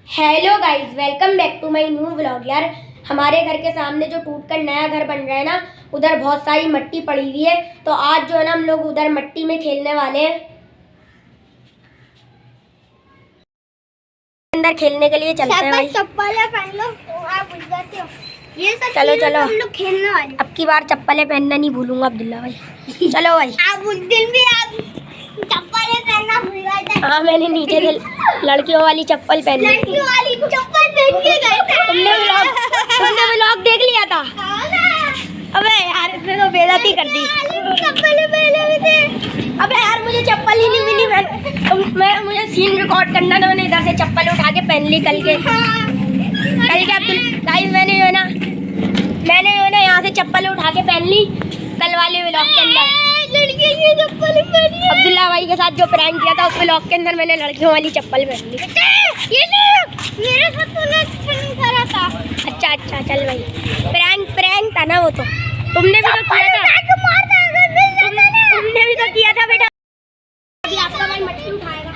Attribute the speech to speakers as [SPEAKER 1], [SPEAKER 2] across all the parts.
[SPEAKER 1] Hello guys, welcome back to my new vlog. यार हमारे घर के सामने जो टूटकर नया घर बन रहा है ना, उधर बहुत सारी मिट्टी पड़ी हुई है। तो आज जो है ना हम लोग उधर मिट्टी में खेलने वाले हैं। अंदर खेलने के लिए चलते हैं भाई।
[SPEAKER 2] चप्पलें पहन लो, आप भूल जाते हो। ये सब
[SPEAKER 1] चलो चलो,
[SPEAKER 2] हम लोग खेलने वाले।
[SPEAKER 1] अब की बार चप्पलें पहनना नहीं भूलूंगा अब्दुल्ला भाई। चलो भाई।
[SPEAKER 2] आप उस दिन भी आप चप्पलें पहनना भूल गए थे।
[SPEAKER 1] हाँ, मैंने नीचे से लड़कियों वाली चप्पल पहनी।
[SPEAKER 2] लड़कियों वाली चप्पल पहन के गए थे।
[SPEAKER 1] तुमने व्लॉग देख लिया था? अबे यार, इसने तो बेइज्जती कर दी।
[SPEAKER 2] चप्पलें पहने हुए थे।
[SPEAKER 1] अबे यार, मुझे चप्पल ही नहीं मिली। मुझे सीन रिकॉर्ड करना था, मैंने इधर से चप्पल उठा के पहन ली कल के। गाइस, मैंने जो है ना यहाँ से चप्पल उठा के पहन ली कल वाले व्लॉग के अंदर।
[SPEAKER 2] लड़कियों की चप्पल पहनी है।
[SPEAKER 1] अब्दुल्ला भाई के साथ जो प्रैंक किया था उस व्लॉग के अंदर मैंने लड़कियों वाली चप्पल पहन ली।
[SPEAKER 2] मेरे साथ तो नहीं करा था।
[SPEAKER 1] अच्छा, चल भाई। प्रैंक था ना वो तो। तुमने भी तो किया था। तुमने भी तो किया था बेटा। अभी आपका भाई मट्टी उठाएगा।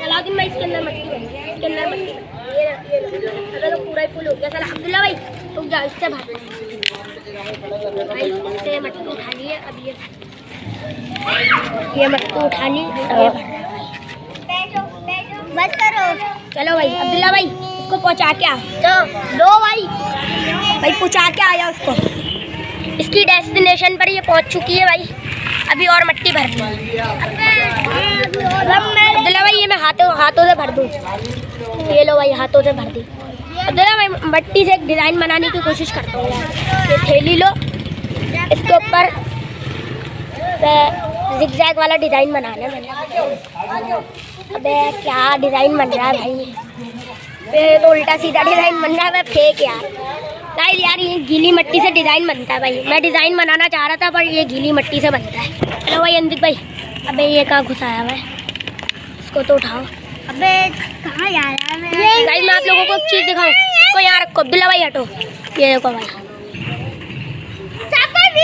[SPEAKER 1] अलाउद्दीन भाई इसके अंदर मट्टी भरी है। इसके अंदर मट्टी भरी है। ये अगर तो पूरा ही फुल हो गया। चल अब्दुल्ला भाई, तुम जाओ, इससे भर भाई। इससे मट्टी उठा ली है। अब ये मट्टी उठा ली।
[SPEAKER 2] बस करो।
[SPEAKER 1] चलो भाई अब्दुल्ला भाई, इसको पहुंचा के आओ। लो भाई पहुंचा के आया उसको। इसकी डेस्टिनेशन पर ये पहुंच चुकी है भाई। अभी और मट्टी भरनी है। अब्दुल्ला भाई, ये मैं हाथों से भर दूँ। ये लो भाई, हाथों से भर दी। अब्दुल्ला भाई, मट्टी से एक डिज़ाइन बनाने की कोशिश करता हूँ यार। ये थैली लो, इसके ऊपर जिगजैग वाला डिज़ाइन बनाना है मैंने। अबे क्या डिज़ाइन बन रहा है भाई। ये तो उल्टा सीधा डिज़ाइन बन रहा है। फेक यार ये गीली मिट्टी से डिज़ाइन बनता है भाई। मैं डिज़ाइन बनाना चाह रहा था पर ये गीली मिट्टी से बनता है। चलो भाई अंदिक भाई। अबे ये कहाँ घुसाया हुआ है, इसको तो उठाओ।
[SPEAKER 2] अबे कहाँ जा रहा है?
[SPEAKER 1] गाइस, मैं आप लोगों को एक चीज़ दिखाऊँ। इसको यहाँ रखो। अब्दुल्ला भाई हटो। ये देखो भाई।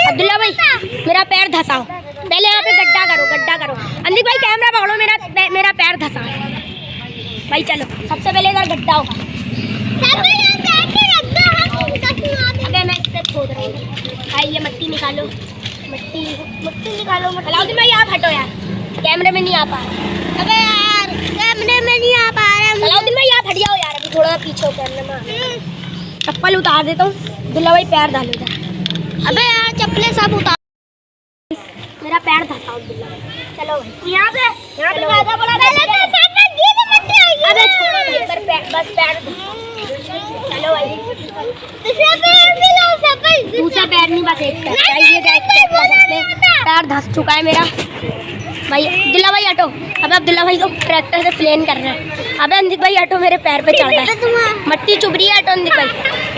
[SPEAKER 1] अब्दुल्ला भाई, मेरा पैर धसाओ। पहले यहाँ पे गड्ढा करो। अंदिक भाई कैमरा पकड़ो, मेरा पैर धसाओ भाई। चलो, सबसे पहले इधर गड्ढा होगा। अबे मैं इससे खोद रहा हूँ भाई। ये मट्टी निकालो। मट्टी निकालो। अलाउद्दीन भाई आप हटो यार, कैमरे में नहीं आ पा रहा।
[SPEAKER 2] अबे यार, कैमरे में नहीं आ पा रहा।
[SPEAKER 1] अलाउद्दीन भाई आप हट जाओ यार, अभी थोड़ा पीछे कैमरे में। चप्पल उतार देता हूँ। अब्दुल्ला भाई पैर डालो इधर।
[SPEAKER 2] अबे यार, चप्पलें सब उतार।
[SPEAKER 1] मेरा पैर धसाओ अब्दुल्ला भाई। चलो भाई,
[SPEAKER 2] यहाँ पे
[SPEAKER 1] ज़्यादा बड़ा। अबे छोड़ो भाई, बस पैर। चलो भाई, दूसरा पैर नहीं, बस एक पैर। पैर धस चुका है मेरा भाई। अब्दुल्ला भाई हटो। अबे अब्दुल्ला भाई को ट्रैक्टर से प्लेन कर रहे हैं। अबे अंदिक भाई हटो, मेरे पैर पे चढ़ गए। मट्टी चुभ रही है। हटो अंदिक भाई।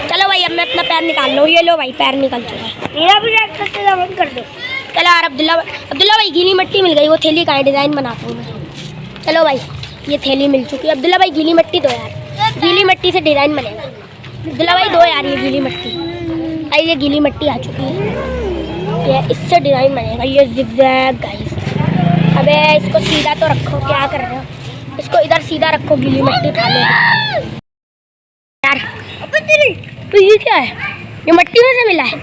[SPEAKER 1] चलो भाई, अब मैं अपना पैर निकाल लूँ। ये लो भाई, पैर निकल चुका है।
[SPEAKER 2] मेरा भी ट्रैक्टर से जमा कर दो।
[SPEAKER 1] चलो यार अब्दुल्ला भाई, गीली मिट्टी मिल गई। वो थैली का डिज़ाइन बनाता हूँ मैं। चलो भाई, ये थैली मिल चुकी है। अब्दुल्ला भाई गीली मिट्टी दो यार, गीली मिट्टी से डिज़ाइन बनेगा। अब्दुल्ला भाई दो यार, ये गीली मिट्टी। भाई ये गीली मिट्टी आ चुकी है। ये इससे डिज़ाइन बनेगा। ये जिगजैग गाइस। अबे इसको सीधा तो रखो, क्या कर रहे हो? इसको इधर सीधा रखो, गीली मिट्टी उठा लो यार। तो ये क्या है? ये मिट्टी में से मिला है।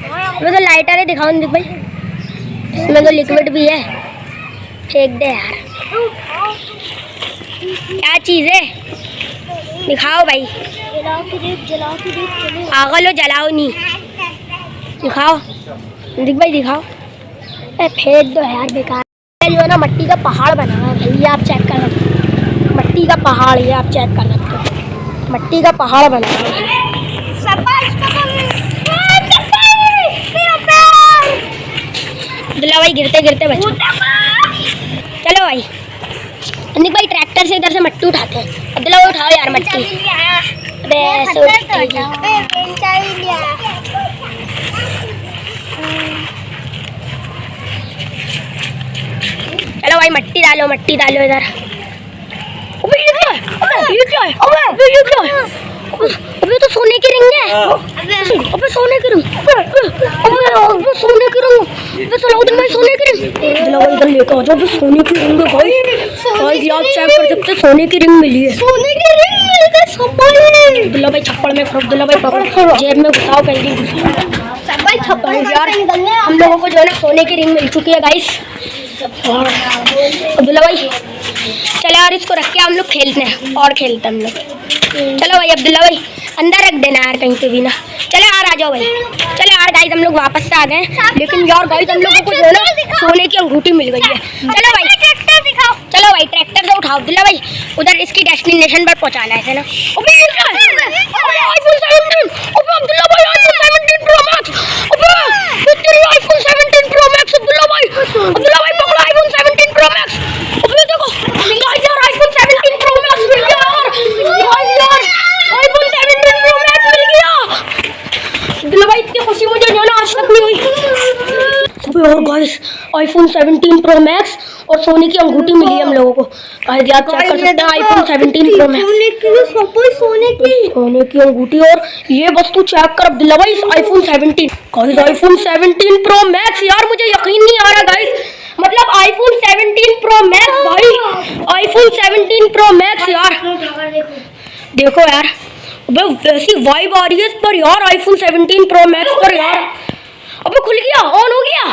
[SPEAKER 1] मैं तो लाइटर है, दिखाओ अंदिक भाई। इसमें तो लिक्विड भी है। फेंक दे यार, क्या चीज़ है? दिखाओ भाई। पागल हो, जलाओ नहीं। दिखाओ अंदिक भाई, दिखाओ। फेंक दो यार, बेकार। जो है ना मट्टी का पहाड़ बना है भाई। ये आप चेक कर सकते हो, मट्टी का पहाड़। ये आप चेक कर सकते हो, मट्टी का पहाड़ बना है। अब्दुल्ला भाई गिरते बचो। चलो भाई अंदिक भाई, ट्रैक्टर से इधर से मट्टी उठाते हैं। अब्दुल्ला भाई उठाओ यार मट्टी। चलो भाई, मट्टी डालो इधर। अबे तो सोने की रिंग है। अबे सोने की रिंग, अबे सोने की रिंग, अबे सलाउद्दीन भाई सोने की रिंग। अब्दुल्ला भाई इधर लेकर आ जाओ, अबे सोने की रिंग है गाइस, आप चेक कर सकते हैं, सोने की रिंग मिली है।
[SPEAKER 2] सोने की रिंग मिल गई सब भाई।
[SPEAKER 1] अब्दुल्ला भाई छप्पड़ में खड़ो, अब्दुल्ला भाई पकड़ो, जेब में घुसाओ, कहीं नहीं घुसाओ।
[SPEAKER 2] सब भाई छप्पड़
[SPEAKER 1] यार हम लोगों को जो है ना सोने की रिंग मिल चुकी है गाइस। और अब्दुल्ला भाई चलो यार इसको रख के हम लोग खेलते हैं और खेलते हैं हम लोग। चलो भाई अब्दुल्ला भाई अंदर रख देना यार कहीं पे भी ना। चलो यार आ जाओ भाई। चलो यार गाइस हम लोग वापस से आ गए, लेकिन यार गाइस हम लोगों को जो है ना सोने की अंगूठी मिल गई है। चलो भाई
[SPEAKER 2] ट्रैक्टर दिखाओ।
[SPEAKER 1] चलो भाई ट्रैक्टर से उठाओ अब्दुल्ला भाई, उधर इसकी डेस्टिनेशन पर पहुंचाना है ना। अबे ये क्या है? अबे आईफोन 17, अबे अब्दुल्ला भाई आईफोन 17 प्रो मैक्स, अबे ये तेरी आईफोन 17 प्रो मैक्स अब्दुल्ला भाई पकड़ो आईफोन 17 प्रो मैक्स। अबे देखो गाइस यार आईफोन 17 प्रो मैक्स मिल गया यार, गाइस यार आईफोन 17 प्रो मैक्स मिल गया। अब्दुल्ला भाई इतनी खुशी मुझे जो है ना आज तक नहीं हुई। अबे और गाइस आईफोन 17 प्रो मैक्स और सोने की अंगूठी मिली है हम लोगों को। गाइस यार चेक कर सकते हैं आईफोन 17 प्रो मैक्स, सोने की अंगूठी और ये वस्तु चेक कर अब्दुल्ला भाई iPhone 17। Guys iPhone 17 pro max यार मुझे यकीन नहीं आ रहा गाइस, मतलब आईफोन 17 प्रो मैक्स भाई, आईफोन 17 प्रो मैक्स यार देखो यार। अबे वैसी वाइब आ रही है इस पर यार आईफोन 17 प्रो मैक्स पर यार। अबे खुल गया, ऑन हो गया।